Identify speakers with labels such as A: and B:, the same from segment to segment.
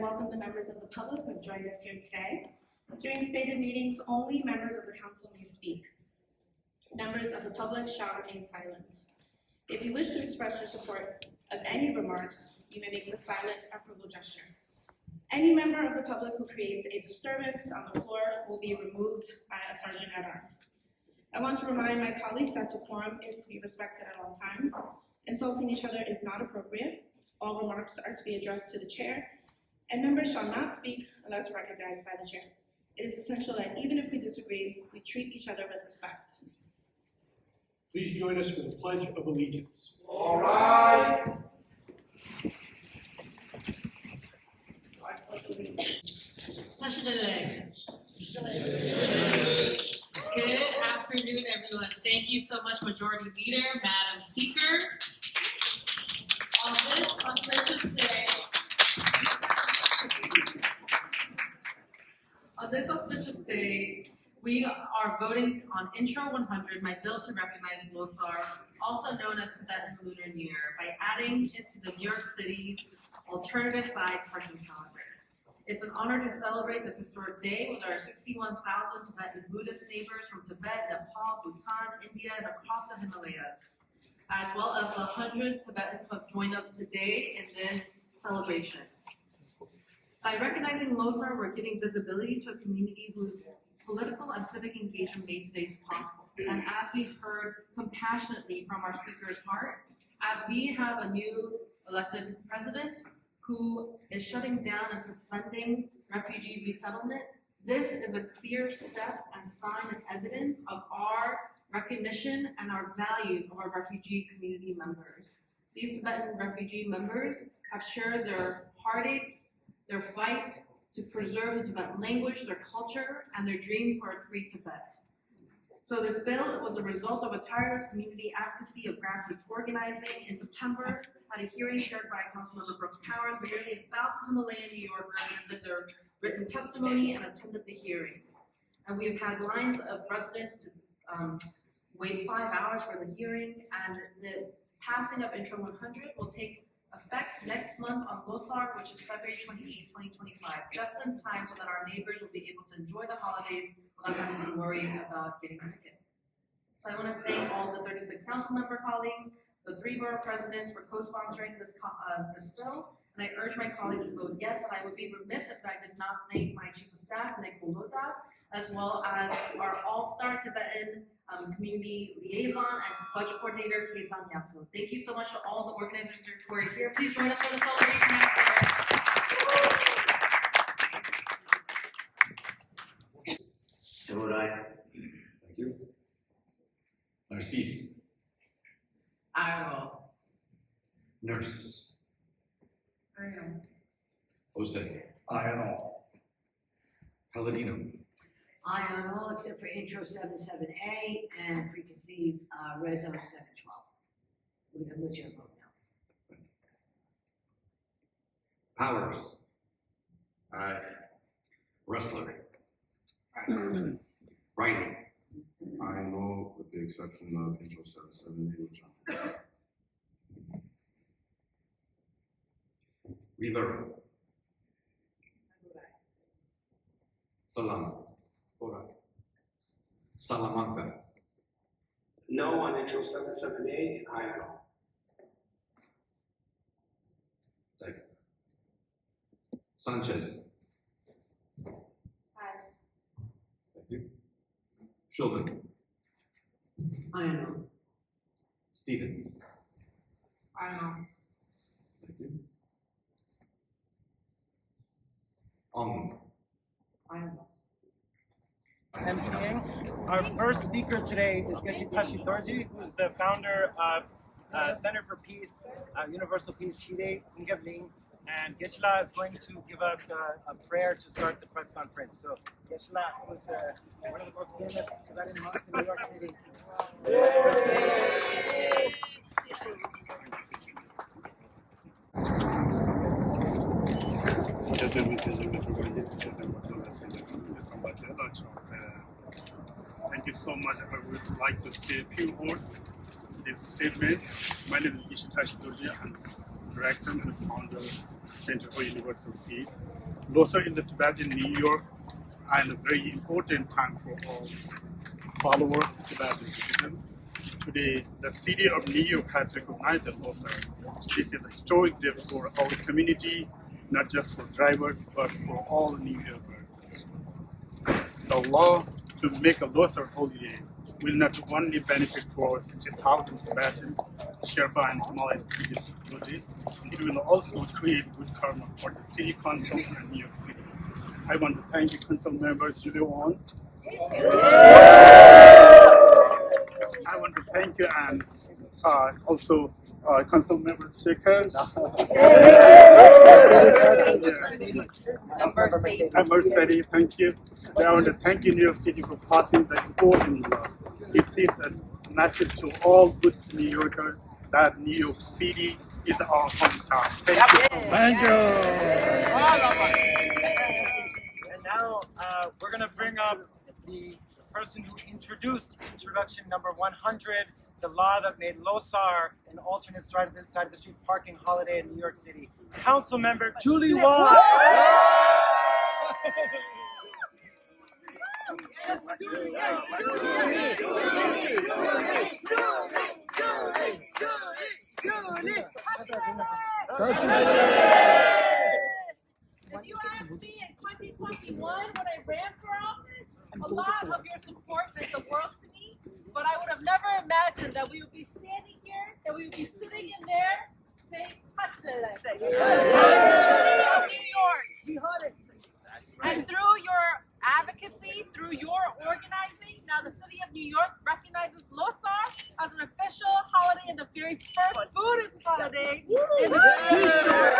A: welcome the members of the public who have joined us here today. During stated meetings, only members of the council may speak. Members of the public shall remain silent. If you wish to express your support of any remarks, you may make the silent approval gesture. Any member of the public who creates a disturbance on the floor will be removed by a sergeant at arms. I want to remind my colleagues that decorum is to be respected at all times. Insulting each other is not appropriate. All remarks are to be addressed to the chair, and members shall not speak unless recognized by the chair. It is essential that even if we disagree, we treat each other with respect.
B: Please join us for the Pledge of Allegiance.
C: All rise.
D: Good afternoon, everyone. Thank you so much, Majority Leader, Madam Speaker. On this auspicious day, we are voting on Intro 100, my bill to recognize Losar, also known as Tibetan Lunar New Year, by adding it to the New York City's alternative side parking calendar. It's an honor to celebrate this historic day with our 61,000 Tibetan Buddhist neighbors from Tibet, Nepal, Bhutan, India, and across the Himalayas, as well as the 100 Tibetans who have joined us today in this celebration. By recognizing Losar, we're giving visibility to a community whose political and civic engagement made today possible. And as we've heard compassionately from our speaker's heart, as we have a new elected president who is shutting down and suspending refugee resettlement, this is a clear step and sign and evidence of our recognition and our values of our refugee community members. These Tibetan refugee members have shared their heartaches, their fight to preserve the Tibetan language, their culture, and their dream for a free Tibet. So this bill was a result of a tireless community advocacy of grassroots organizing. In September, at a hearing chaired by Councilmember Brooks Powers, nearly 1,000 Himalayan New Yorkers submitted their written testimony and attended the hearing. And we've had lines of residents to wait 5 hours for the hearing, and the passing of Intro 100 will take effect next month on Losar, which is February 28, 2025, just in time so that our neighbors will be able to enjoy the holidays without having to worry about getting a ticket. So I want to thank all the 36 council member colleagues, the 3 borough presidents for co-sponsoring this bill, and I urge my colleagues to vote yes, and I would be remiss if I did not thank my chief of staff, Nick Bolota, as well as our all-star Tibetan community liaison and budget coordinator, Keisan Yatsu. Thank you so much to all the organizers who are here. Please join us for the celebration afterwards.
C: Janver Rai.
E: Thank you. Narcisse.
D: Iro.
E: Nurse. Jose.
B: Aye on all.
E: Palladino.
F: Aye on all except for Intro 77A and preconceived Reso 712. What's your vote now?
E: Powers. Aye. Wrestler. Riley.
G: I know, with the exception of Intro 77A, which
E: Rivera. Salam. Salamanca.
C: No on Intro 77A, and aye on all.
E: Sanchez.
A: Aye.
E: Thank you. Shulman.
F: Aye on all.
E: Stevens.
D: Iro.
E: Thank you. Ong.
F: Aye on all.
H: MCing. Our first speaker today is Geshe Dorji, who is the founder of Center for Peace, Universal Peace Shide Ngabling, and Geshe is going to give us a prayer to start the press conference. So Geshe was one of the most famous Tibetan monks in New York City.
B: Thank you so much. I would like to say a few words in this statement. My name is Geshe Dorji, and
I: director and the founder of Center for Universal Peace. Losar is the Tibetan New York and a very important time for all followers of Tibetan Buddhism. Today, the city of New York has recognized Losar. This is a historic day for our community, not just for drivers, but for all New Yorkers. The law to make a Losar holiday will not only benefit for 60,000 Tibetans, Sherpa and Himalayan Buddhists, it will also create good karma for the city council and New York City. I want to thank the council members, Julie Wong. I want to thank you and also council member Shekhar. Member Sadie, thank you. I want to thank you, New York City, for passing the important laws. It sends a message to all good New Yorkers that New York City is our hometown. Thank you.
H: And now we're going to bring up the person who introduced introduction number 100, the law that made Losar an alternate side of the street parking holiday in New York City. Council member Julie Wong.
D: If you asked me in 2021 when I ran for office, a lot of your support meant the world to me, but I would have never imagined that we would be standing here, that we would be sitting in there saying, New York. And through your advocacy, through your organizing, now the city of New York recognizes Losar as an official holiday and the very first Buddhist holiday in the city of New York.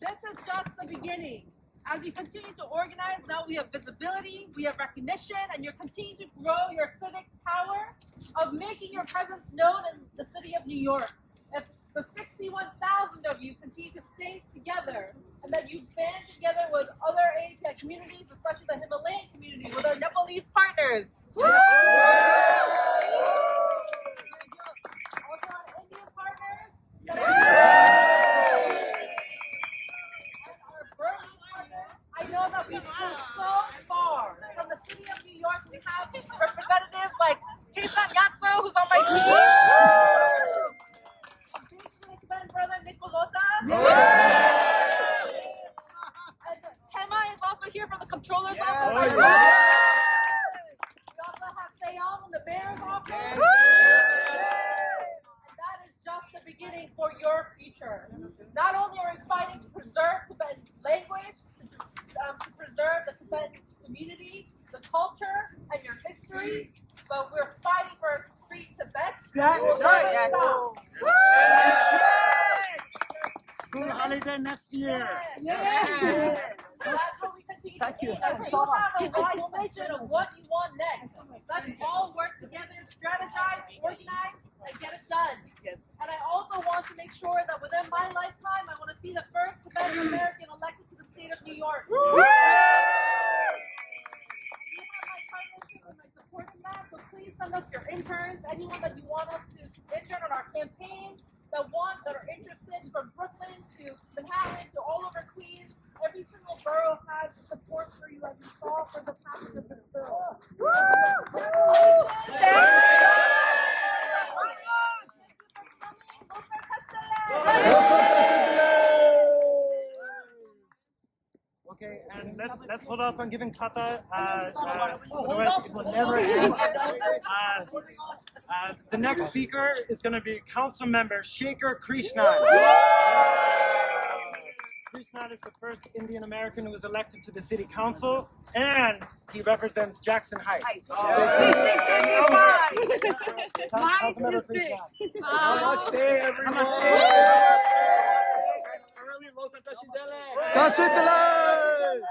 D: This is just the beginning. As you continue to organize, now we have visibility, we have recognition, and you're continuing to grow your civic power of making your presence known in the city of New York. If the 61,000 of you continue to stay together, and that you band together with other API communities, especially the Himalayan community, with our Nepalese partners. Also our Indian partners. And our Burmese partners. I know that we've come so far. From the city of New York, we have representatives like Kesan Yatso, who's on my team. Big brother Nicolota. And Kema is also here from the controller's office. We also have Sayal in the mayor's office. And that is just the beginning for your future. Not only are we fighting to preserve Tibetan language, to preserve the Tibetan community, the culture, and your history, but we're fighting for a free Tibet.
J: School holiday next year.
D: That's how we continue to aim. And you have a proclamation of what you want next. Let's all work together, strategize, organize, and get it done. And I also want to make sure that within my lifetime, I want to see the first Tibetan American elected to the state of New York. You have my partnership and my support in that, so please send us your interns, anyone that you want us to intern on our campaigns, that are interested, from Brooklyn to Manhattan to all over Queens. Every single borough has support for you, as you saw for the passage of this bill.
H: Okay, and let's hold off on giving kata. Otherwise, it will never end. The next speaker is going to be Council Member Shekhar Krishnan. Krishnan is the first Indian American who was elected to the City Council, and he represents Jackson Heights. Councilmember Krishnan.
J: Namaste, everyone. Councilmember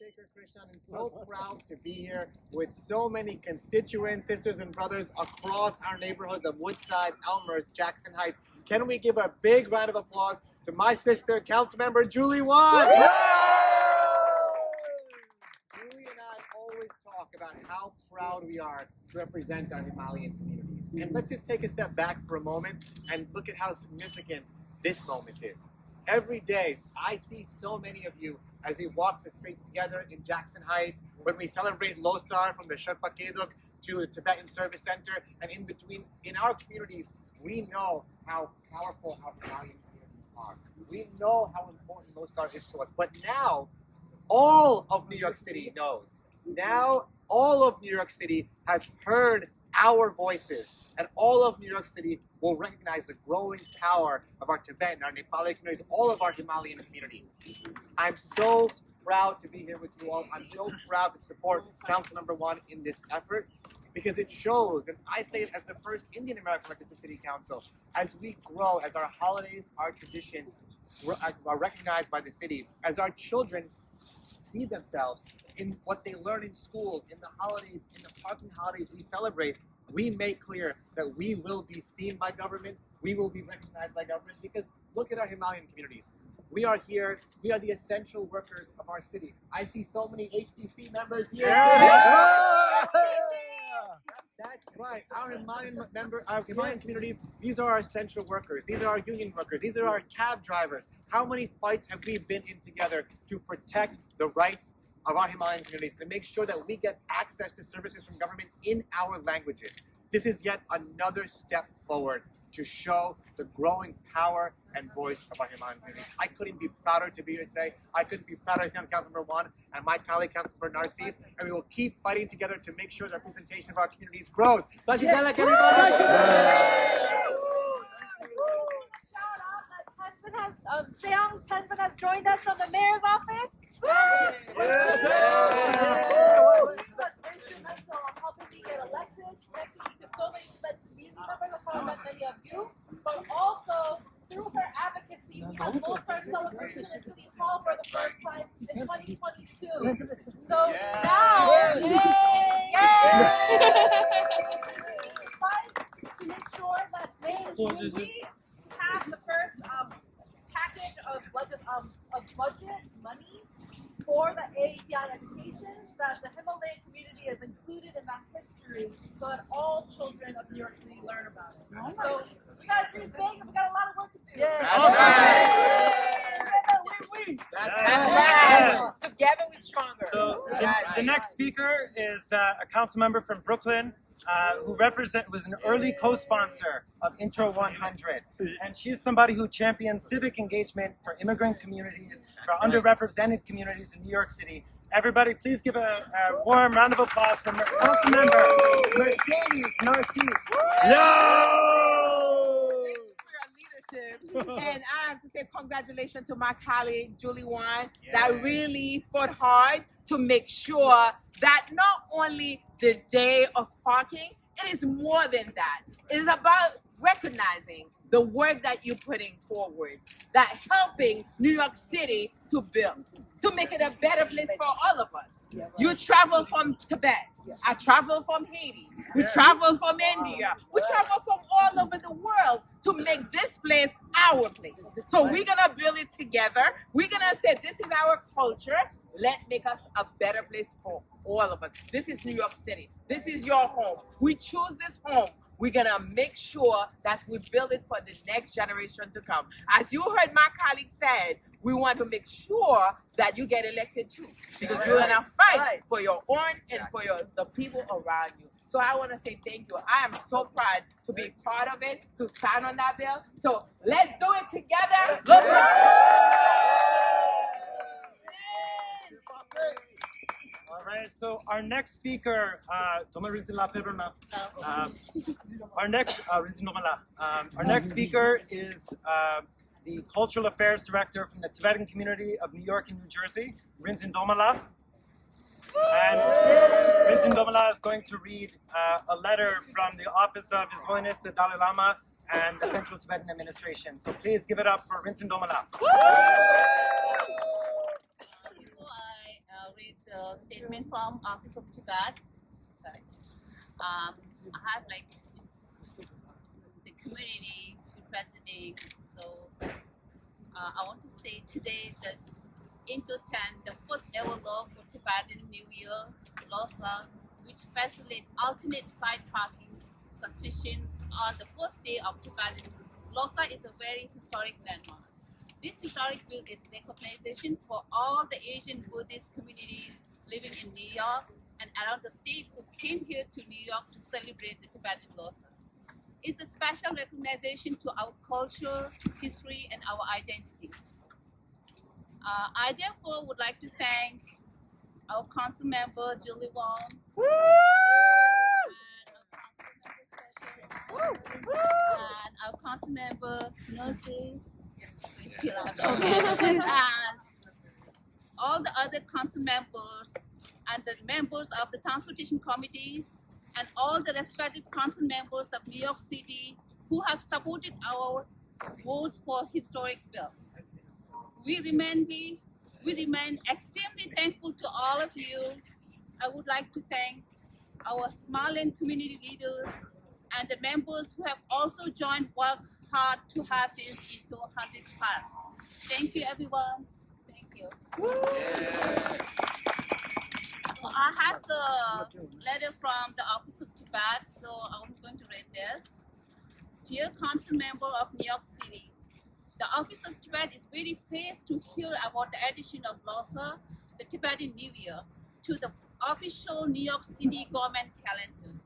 J: Shekhar Krishnan, and so proud to be here with so many constituents, sisters and brothers across our neighborhoods of Woodside, Elmhurst, Jackson Heights. Can we give a big round of applause to my sister, Councilmember Julie Wong? Julie and I always talk about how proud we are to represent our Himalayan communities. And let's just take a step back for a moment and look at how significant this moment is. Every day, I see so many of you as we walk the streets together in Jackson Heights, when we celebrate Losar from the Sherpa Keduk to the Tibetan Service Center, and in between, in our communities, we know how powerful our Himalayan communities are. We know how important Losar is to us. But now, all of New York City knows. Now, all of New York City has heard our voices, and all of New York City will recognize the growing power of our Tibetan, our Nepali communities, all of our Himalayan communities. I'm so proud to be here with you all. I'm so proud to support Council Number 1 in this effort, because it shows, and I say it as the first Indian American elected to City Council, as we grow, as our holidays, our traditions are recognized by the city, as our children see themselves in what they learn in school, in the holidays, in the parking holidays we celebrate, we make clear that we will be seen by government, we will be recognized by government, because look at our Himalayan communities. We are here, we are the essential workers of our city. I see so many HTC members here. That's right. Our Himalayan community, these are our essential workers. These are our union workers. These are our cab drivers. How many fights have we been in together to protect the rights of our Himalayan communities, to make sure that we get access to services from government in our languages? This is yet another step forward to show the growing power and voice of our Himalayan community. I couldn't be prouder to be here today. I couldn't be prouder to stand Council Number 1 and my colleague Councilor Narcisse, and we will keep fighting together to make sure the representation of our communities grows. Shout out
K: that Seong Tenzin has joined us from the mayor's office. Instrumental of helping me get elected, connecting me to so many community members, I met many of you, but also through her advocacy, we have Losar celebration in City Hall for the first time in 2022. So now, to make sure that we have the first package of budget money for the AAPI education, that the Himalayan community is included in that history, so that all children of New York City learn about it. So we got to dream big, and we got a lot of work to do.
L: Together we're stronger.
H: So the next speaker is a council member from Brooklyn, who was an early co-sponsor of Intro 100, and she's somebody who champions civic engagement for immigrant communities, for underrepresented communities in New York City. Everybody, please give a warm round of applause for council member Mercedes Narcisse.
L: And I have to say congratulations to my colleague Julie Wan, that really fought hard to make sure that not only the day of parking, it is more than that. It is about recognizing the work that you're putting forward, that helping New York City to build, to make it a better place for all of us. You travel from Tibet, I travel from Haiti, we travel from India, we travel from all over the world to make this place our place. So we're gonna build it together. We're gonna say this is our culture. Let's make us a better place for all of us. This is New York City. This is your home. We choose this home. We're gonna make sure that we build it for the next generation to come. As you heard my colleague said, we want to make sure that you get elected too, because you're gonna fight for your own and for the people around you. So I want to say thank you. I am so proud to be part of it, to sign on that bill. So let's do it together.
H: All right, so our next speaker, our next speaker is the Cultural Affairs Director from the Tibetan community of New York and New Jersey, Rinzin Domala. And Rinzin Domala is going to read a letter from the Office of His Holiness the Dalai Lama and the Central Tibetan Administration. So please give it up for Rinzin Domala.
M: Read the statement from Office of Tibet. Sorry. I have the community representing. So I want to say today that Into 10, the first ever law for Tibetan New Year, Losar, which facilitates alternate side parking suspicions on the first day of Tibetan. Lhasa is a very historic landmark. This historic build is recognition for all the Asian Buddhist communities living in New York and around the state who came here to New York to celebrate the Tibetan Lhasa. It's a special recognition to our culture, history, and our identity. I therefore would like to thank our council member, Julie Wong, and our council member, Nancy, and all the other council members and the members of the transportation committees and all the respective council members of New York City who have supported our votes for historic bill. We remain extremely thankful to all of you. I would like to thank our Himalayan community leaders and the members who have also joined work hard to have this into 100 pass. Thank you, everyone. Thank you. So I have the letter from the Office of Tibet, so I'm going to read this. Dear Council Member of New York City, the Office of Tibet is very pleased to hear about the addition of Lhasa, the Tibetan New Year, to the official New York City government calendar.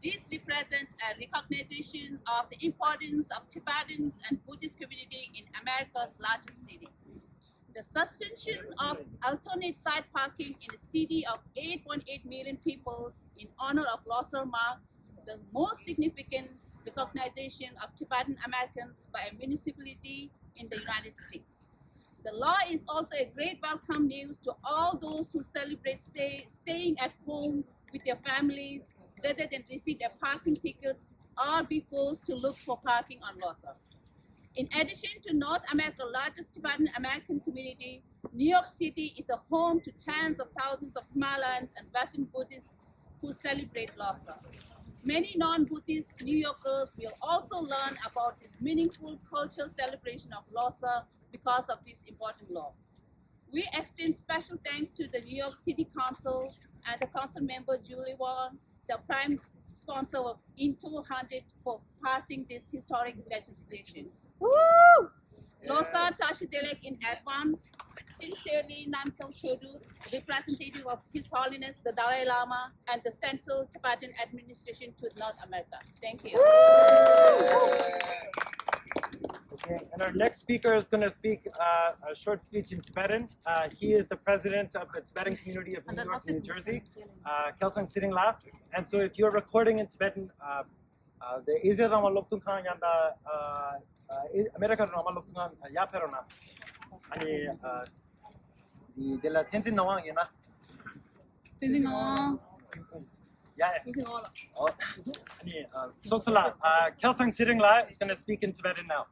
M: This represents a recognition of the importance of Tibetans and Buddhist community in America's largest city. The suspension of alternate side parking in a city of 8.8 million people in honor of Lhasa marks the most significant recognition of Tibetan Americans by a municipality in the United States. The law is also a great welcome news to all those who celebrate staying at home with their families rather than receive a parking ticket or be forced to look for parking on Lhasa. In addition to North America's largest Tibetan American community, New York City is a home to tens of thousands of Himalayans and Western Buddhists who celebrate Lhasa. Many non-Buddhist New Yorkers will also learn about this meaningful cultural celebration of Lhasa because of this important law. We extend special thanks to the New York City Council and the council member Julie Wong, the prime sponsor of Into 100, for passing this historic legislation. Woo! Lhasa Tashidelek in advance. Sincerely, Namkyong Chodu, representative of His Holiness the Dalai Lama and the Central Tibetan Administration to North America. Thank you.
H: Okay, and our next speaker is going to speak a short speech in Tibetan. He is the president of the Tibetan community of New York and New Jersey, Kelsang Sitting La. And so if you're recording in Tibetan, the Asia Rama Loktunkan Yanda America Rama Loktunkan Yaperona. 아니 이 della Tenzin Nawang yana.
M: Tenzin Nawang.
H: Yeah. 아니 Soksala, Kelsang Sitting La is going to speak in Tibetan now.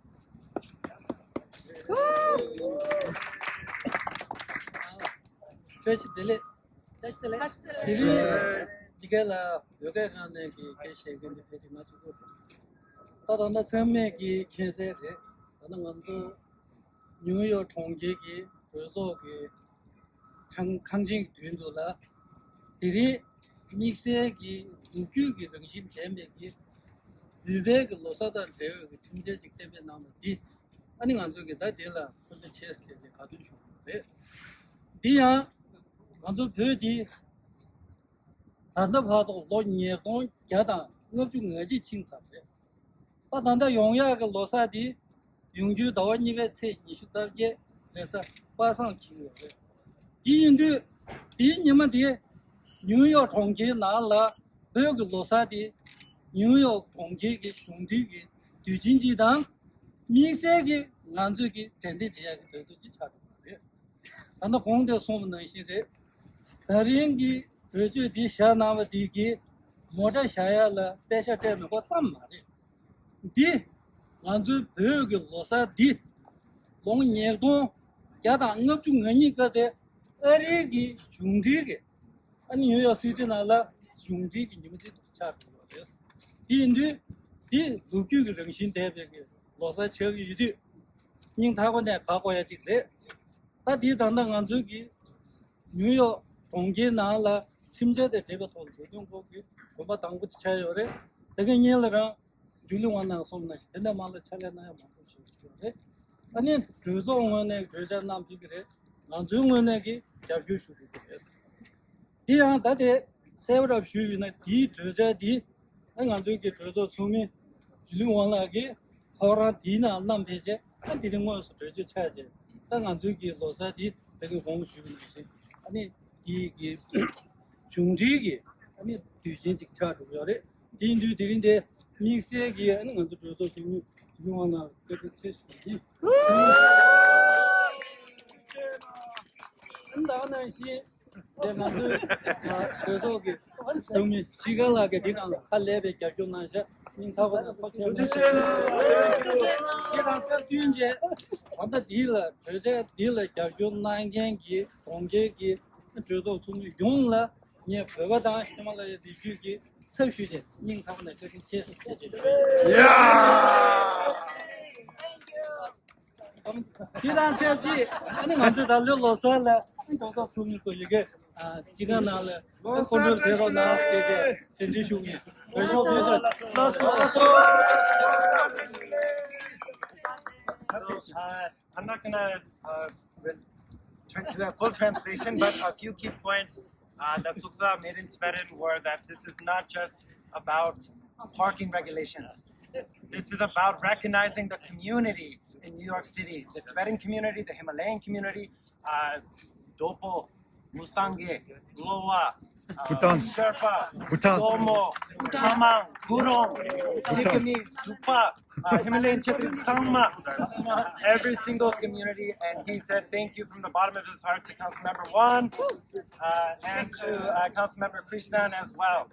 N: 다시 들래? 이게라 요게 간에 계시게 되지 마시고 따라나 처음에기 계세에 어느 건도 뉴욕 통계기 그래서기 강진 뒤인도라 들이 믹스기 우규기 정신 재미기 유백 로사단 대의 중재직 때문에 나오는 디 아니 간속에 다 될라 그래서 체스에 가도 좋은데 디야 먼저 별디 단다 봐도 로니에도 야다 응업중 어지 칭찬해 따단다 용야가 로사디 용주 도원님의 체 이슈다게 그래서 빠상 기회 디인도 디님한테 뉴욕 통계 나라 그 로사디 뉴욕 통계기 중지기 뒤진지당 민세기 난주기 전대지역이 되지 차도요 단다 공대 소문의 시세 다른기 그저디 샤나와디기 모자 샤야라 배셔때는 거 쌈마리 디 난주 벽이 로사디 롱녀도 야당 업중 언니가데 어리기 중지기 아니 요요 시드나라 중지기 님들 차도요 디인데 디 우규기 정신 대벽이 로사 저기 유디 님 타고내 가고야 지세 다디 당당 안주기 뉴욕 동계 나라 심재대 대가 돈 대중국이 고마 당부 차요래 되게 년이랑 줄리원나 소문나 근데 말을 찾아나야 먹고 싶어요. 아니 조종원에 조자남 비그래 나중원에게 자규슈도 됐어. 이양 다데 세월업 주위나 디 조자디 안간주게 조조 소미 줄리원나게 허라 디나 남베제 안 디는 거서 조조 차제 안간주게 로사디 되게 공수유지 아니 이게 중지기 아니 뒤진직 차도요래 딘두 디린데 믹스기 하는 것도 저도 좀 유명하나 그렇게 치지 근데 시 내가 그래도 그 정말 시간하게 되는 할래베 결정나서 민타고 포체는 이랑 같은제 완다 딜라 저제 딜라 결정난 게 공개기 저도 좀 용라 니 버거다 히말라야 디규기 서슈제 닝타고는 그렇게 제스 기단 체험지 하는 건데 달려서 저도 좀 이게 지금 나를 오늘 배로 나왔을 때 전주시우이 그래서
H: I'm not gonna do that full translation, but a few key points that Suksa made in Tibetan were that this is not just about parking regulations. This is about recognizing the community in New York City, the Tibetan community, the Himalayan community, Dopo, Mustange, Loa,
G: Bhutan.
H: Sherpa,
G: Bhutan.
H: Domo, Tamang, Gurong, Sikamese, Tupa, Himalayan Chetri, Sangma, every single community. And he said thank you from the bottom of his heart to Councilmember Wan and to Councilmember Krishnan as well.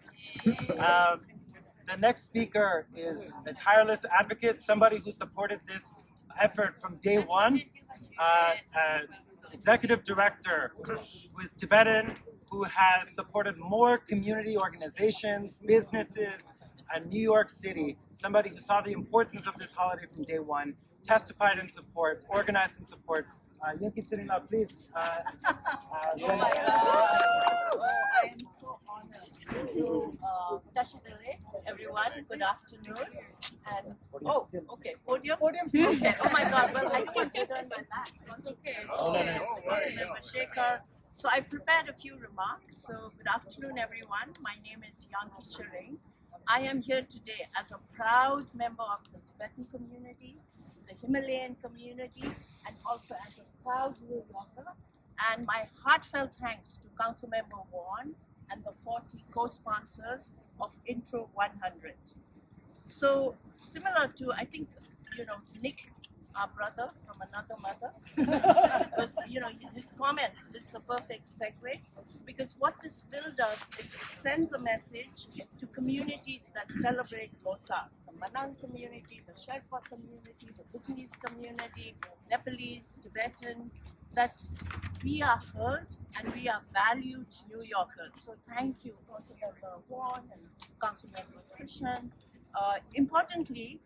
H: The next speaker is a tireless advocate, somebody who supported this effort from day one. Executive director who is Tibetan, who has supported more community organizations, businesses, and New York City. Somebody who saw the importance of this holiday from day one, testified in support, organized in support. Yunki Sirina, please.
O: I am so honored to Tashidale, everyone. Good afternoon. And okay, podium. Okay. Oh my God. Well, I don't want to turn my back. That's okay. Councilmember Shekhar. So I prepared a few remarks. So good afternoon, everyone. My name is Yanki Shering. I am here today as a proud member of the Tibetan community, the Himalayan community, and also as a proud New Yorker. And my heartfelt thanks to Councilmember Wan and the 40 co-sponsors of Intro 100. So similar to, I think, Nick, our brother from another mother, was, his comments is the perfect segue, because what this bill does is it sends a message to communities that celebrate Losar, the Manang community, the Sherpa community, the Bhutanese community, Nepalese, Tibetan, that we are heard and we are valued New Yorkers. So thank you, Councilmember Wan and Councilmember Krishnan. Importantly,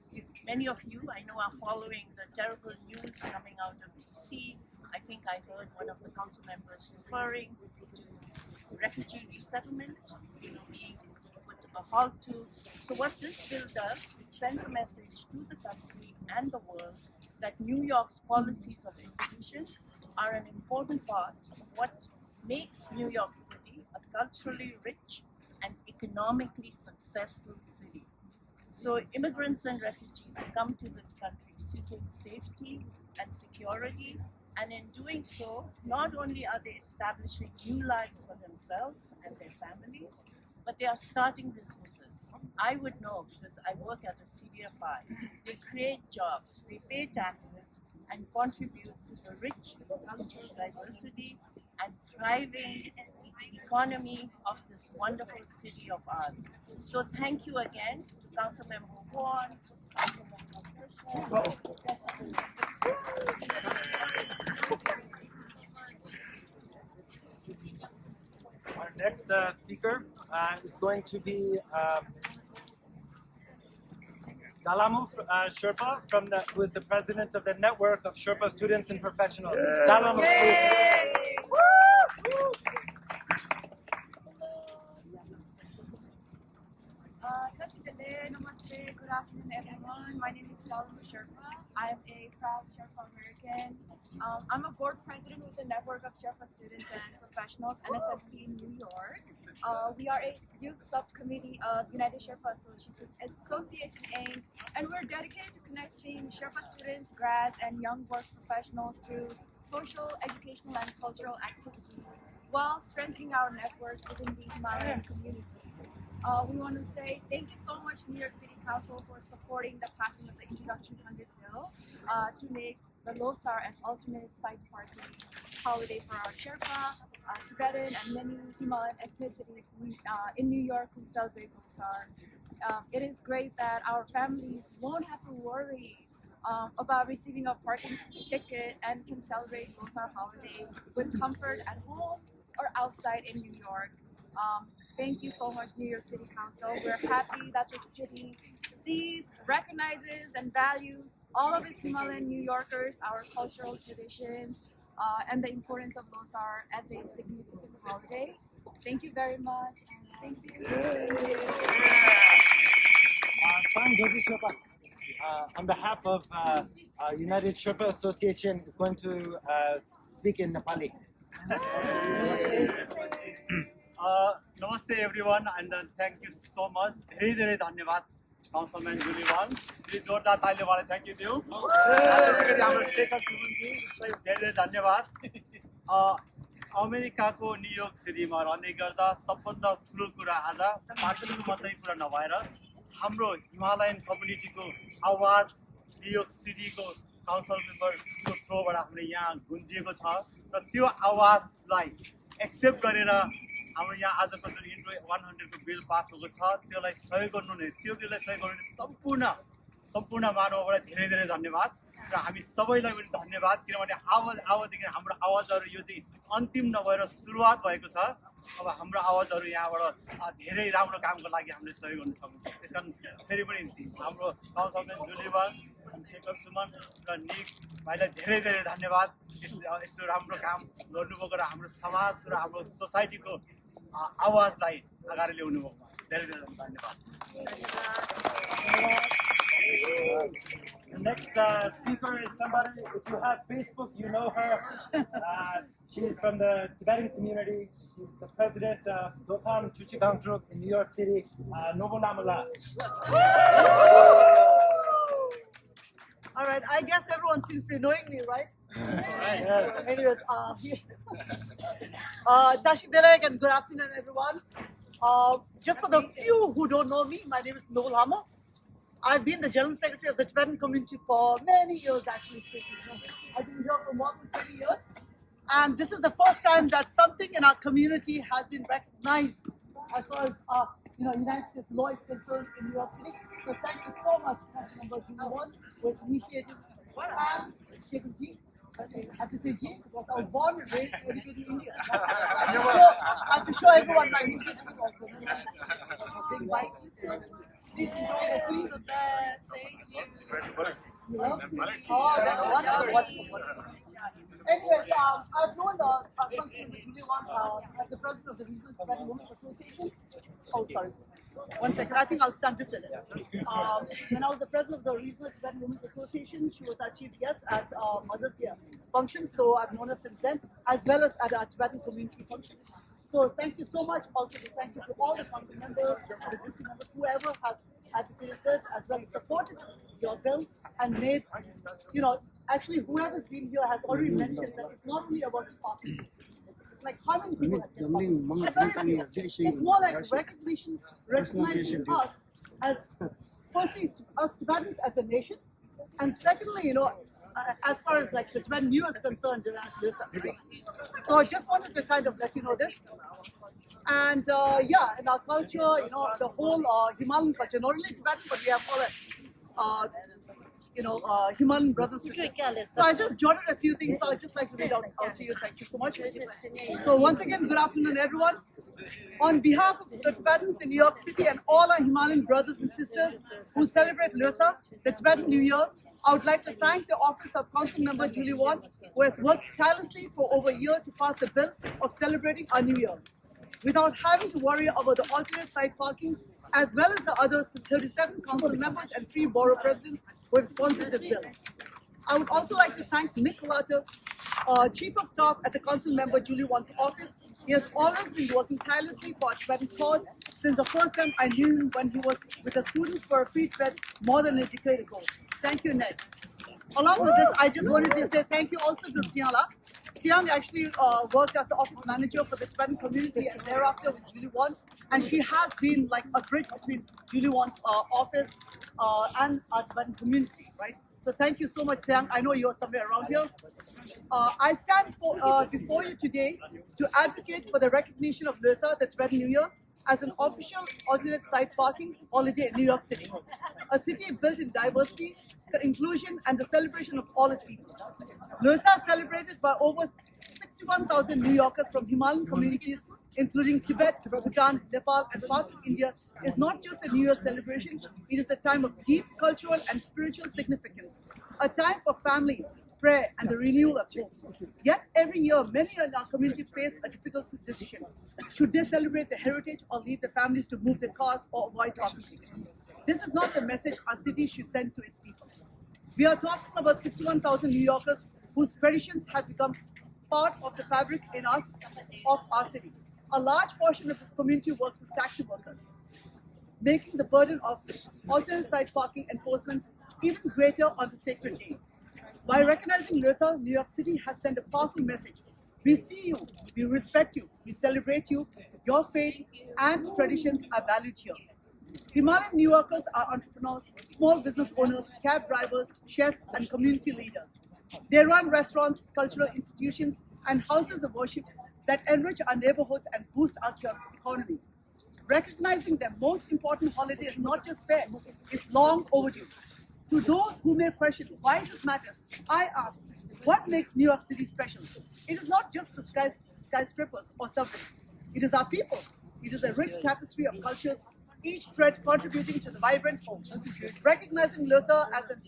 O: many of you I know are following the terrible news coming out of DC. I think I heard one of the council members referring to refugee resettlement, being put a halt to. So what this bill does, it sends a message to the country and the world that New York's policies of inclusion are an important part of what makes New York City a culturally rich and economically successful city. So immigrants and refugees come to this country seeking safety and security, and in doing so, not only are they establishing new lives for themselves and their families, but they are starting businesses. I would know because I work at a CDFI. They create jobs, they pay taxes, and contribute to the rich cultural diversity and thriving economy of this wonderful city of ours. So thank you again to Councilmember Wan, Councilmember Krishnan.
H: Our next speaker is going to be Dalamu Sherpa, who is the president of the network of Sherpa students and professionals. Dalamu, please.
P: Namaste, good afternoon everyone. My name is Jalma Sherpa. I'm a proud Sherpa American. I'm a board president with the Network of Sherpa Students and Professionals, NSSP in New York. We are a youth subcommittee of United Sherpa Association Inc. And we're dedicated to connecting Sherpa students, grads, and young work professionals through social, educational, and cultural activities while strengthening our network within the Himalayan communities. We want to say thank you so much, New York City Council, for supporting the passing of the Introduction 100 bill to make the Losar an alternate side party holiday for our Sherpa, Tibetan, and many Himalayan ethnicities in New York who celebrate Losar. It is great that our families won't have to worry about receiving a parking ticket and can celebrate Losar holiday with comfort at home or outside in New York. Thank you so much, New York City Council. We're happy that the city sees, recognizes, and values all of its Himalayan New Yorkers, our cultural traditions, and the importance of Losar as a significant holiday. Thank you very much. Thank you.
H: On behalf of United Sherpa Association, is going to speak in Nepali.
Q: Namaste everyone, and thank you so much. धेरै धन्यवाद Councilman Juliwan. Please जोरदार तालीबाट thank you दिउँ. त्यसैगरी हाम्रो शेखर सुमनजी धेरै धन्यवाद. अमेरिकाको New York सिटीमा रहने गर्दा सबभन्दा ठुलो कुरा आज पार्टीको मात्रै कुरा नभएर हाम्रो हिमालयन कम्युनिटीको आवाज न्युयोर्क सिटीको काउन्सिल मेम्बरको थ्रोबाट हामीले यहाँ गुन्जिएको छ र त्यो आवाजलाई एक्सेप्ट गरेर हाम्रो यहाँ आजको जुन इन्ट्रो 100 को बिल पास भएको छ त्यसलाई सहयोग गर्नु नै त्यो बिललाई सहयोग गर्नु सम्पूर्ण मानवबाट धेरै धेरै धन्यवाद र हामी सबैलाई पनि धन्यवाद किनभने आवाजदेखि हाम्रो आवाजहरू यो चाहिँ अन्तिम नभएर सुरुवात भएको छ अब हाम्रो आवाजहरू यहाँबाट धेरै राम्रो कामको लागि हामीले सहयोग गर्न सक्छौँ त्यसकारण फेरि पनि हाम्रो काउन्सिलर जुलिवान शेखर सुमन र निक भाइलाई धेरै धेरै धन्यवाद यस्तो राम्रो काम गर्नुभएको र हाम्रो समाज र हाम्रो सोसाइटीको आवाजलाई अगाडि ल्याउनु भएको धेरै धेरै धन्यवाद.
H: The next speaker is somebody, if you have Facebook, you know her. She's from the Tibetan community. She's the president of Dokam Chuchigangtruk in New York City, Nobulamala.
R: All right, I guess everyone seems to be knowing me, right?
H: Yes.
R: Anyways, Tashi Delek and good afternoon, everyone. Just for the few who don't know me, my name is Noel Hammer. I've been the General Secretary of the Tibetan community for many years, actually. I've been here for more than 20 years. And this is the first time that something in our community has been recognized as far as United States law is concerned in New York City. So thank you so much, Councilmember Juliwan, for initiating and Shekhar Ji. I have to say Ji, because I was born and raised and educated in India. I have to show everyone my initiative also. Big bike. Please enjoy the tea.
P: The best. Thank you.
R: Oh, that's wonderful. Anyways, I've known Councilmember Juliwan as the president of the Regional Tibetan Women's Association. Oh, sorry. One second. I think I'll stand this way. When I was the president of the Regional Tibetan Women's Association, she was our chief guest at Mother's Day function. So I've known her since then, as well as at our Tibetan community functions. So thank you so much. Also, thank you to all the council members, the district members, whoever has advocated this, as well as supported your bills and made, actually whoever's been here has already mentioned that it's not only about the party. Like how many people have been it's more like recognizing us as, firstly, us Tibetans as a nation, and secondly, as far as like the Tibetan New is concerned, so I just wanted to kind of let you know this. And in our culture, the whole Himalayan culture, not only Tibetan, but we have all Himalayan brothers and sisters. So I just jotted a few things, so I'd just like to read out to you. Thank you so much. So once again, good afternoon, everyone. On behalf of the Tibetans in New York City and all our Himalayan brothers and sisters who celebrate Losar, the Tibetan New Year, I would like to thank the office of Council Member Juliwan, who has worked tirelessly for over a year to pass a bill of celebrating our New Year. without having to worry about the alternate site parking, as well as the other 37 council members and 3 borough presidents who have sponsored this bill. I would also like to thank Nick Latter, Chief of Staff at the Council Member Julie Wan's office. He has always been working tirelessly for our Tibetan cause since the first time I knew him when he was with the Students for a Free Tibet more than a decade ago. Thank you, Ned. Along with this, I just wanted to say thank you also to Siala. Siang actually worked as the office manager for the Tibetan community and thereafter with Julie Wan, and she has been like a bridge between Julie Wan's office and our Tibetan community, right? So thank you so much, Siang. I know you're somewhere around here. I stand before you today to advocate for the recognition of Losar, the Tibetan New Year, as an official alternate site parking holiday in New York City, a city built in diversity, inclusion, and the celebration of all its people. Losar is celebrated by over 61,000 New Yorkers from Himalayan communities, including Tibet, Bhutan, Nepal, and parts of India, is not just a New Year celebration, it is a time of deep cultural and spiritual significance, a time for family, prayer, and the renewal of hope. Yet every year, many in our community face a difficult decision. Should they celebrate the heritage or leave their families to move their cars or avoid traffic? This is not the message our city should send to its people. We are talking about 61,000 New Yorkers whose traditions have become part of the fabric in us of our city. A large portion of this community works as taxi workers, making the burden of alternate site parking enforcement even greater on the sacred day. By recognizing Losar, New York City has sent a powerful message. We see you, we respect you, we celebrate you, your faith and traditions are valued here. Himalayan New Yorkers are entrepreneurs, small business owners, cab drivers, chefs, and community leaders. They run restaurants, cultural institutions, and houses of worship that enrich our neighborhoods and boost our economy. Recognizing their most important holiday is not just fair, it's long overdue. To those who may question why this matters, I ask, what makes New York City special? It is not just the skyscrapers or subways. It is our people. It is a rich tapestry of cultures, each thread contributing to the vibrant whole. Recognizing Losar as an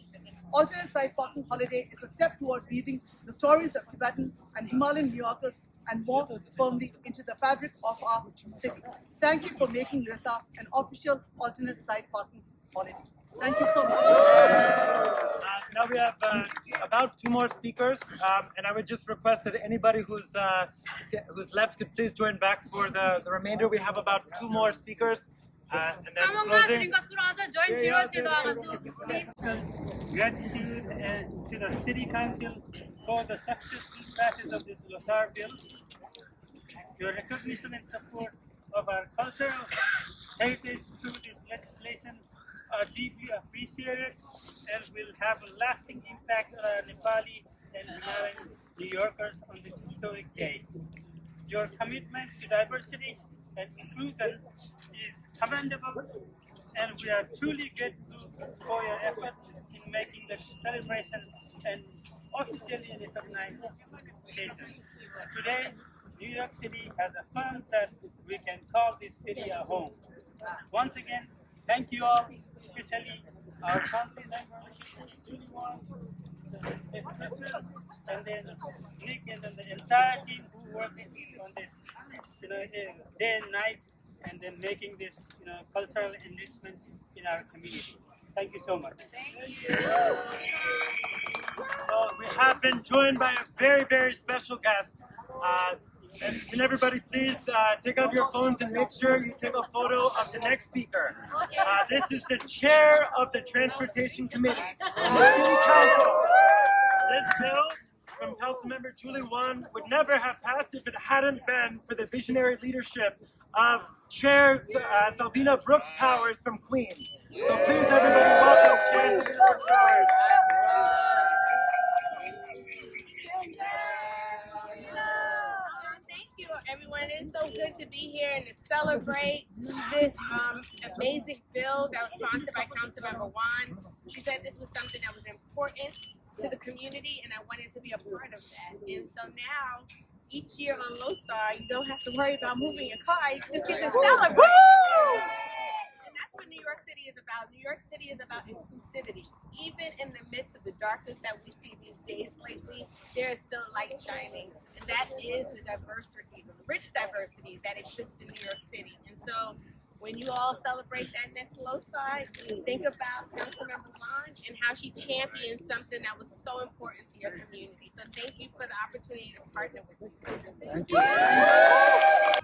R: alternate site parking holiday is a step toward weaving the stories of Tibetan and Himalayan New Yorkers and more firmly into the fabric of our city. Thank you for making Losar an official alternate site parking holiday. Thank you so much.
H: Now we have about 2 more speakers, and I would just request that anybody who's left could please join back for the remainder. We have about 2 more speakers, and then closing.
S: Gratitude to the City Council for the successful passage of this Losar bill. Your recognition and support of our cultural heritage through this legislation are deeply appreciated and will have a lasting impact on our Nepali and Himalayan New Yorkers on this historic day. Your commitment to diversity and inclusion is commendable, and we are truly grateful for your efforts in making the celebration an officially recognized occasion. Today, New York City has affirmed that we can call this city a home. Once again, thank you all, especially our council members, Julie Wan, Crystal, and then Nick, and then the entire team who worked on this, day and night, and then making this, cultural enrichment in our community. Thank you so much. Thank you.
H: So we have been joined by a very, very special guest. And can everybody please take out your phones and make sure you take a photo of the next speaker. This is the chair of the Transportation Committee and the City Council. This bill from Councilmember Julie Wan would never have passed if it hadn't been for the visionary leadership of Chair Salvina Brooks Powers from Queens. So please everybody welcome Chair Salvina Brooks Powers.
T: Thank you, everyone. It's so good to be here and to celebrate this amazing bill that was sponsored by Councilmember Wan. She said this was something that was important to the community, and I wanted to be a part of that. And so now, each year on Losar, you don't have to worry about moving your car. You just get to celebrate. And that's what New York City is about. New York City is about inclusivity. Even in the midst of the darkness that we see these days lately, there is still light shining, and that is the diversity, the rich diversity that exists in New York City. And so, when you all celebrate that next Loci, think about Councilmember Vaughn and how she championed something that was so important to your community. So thank you for the opportunity to partner with you.
N: Thank you.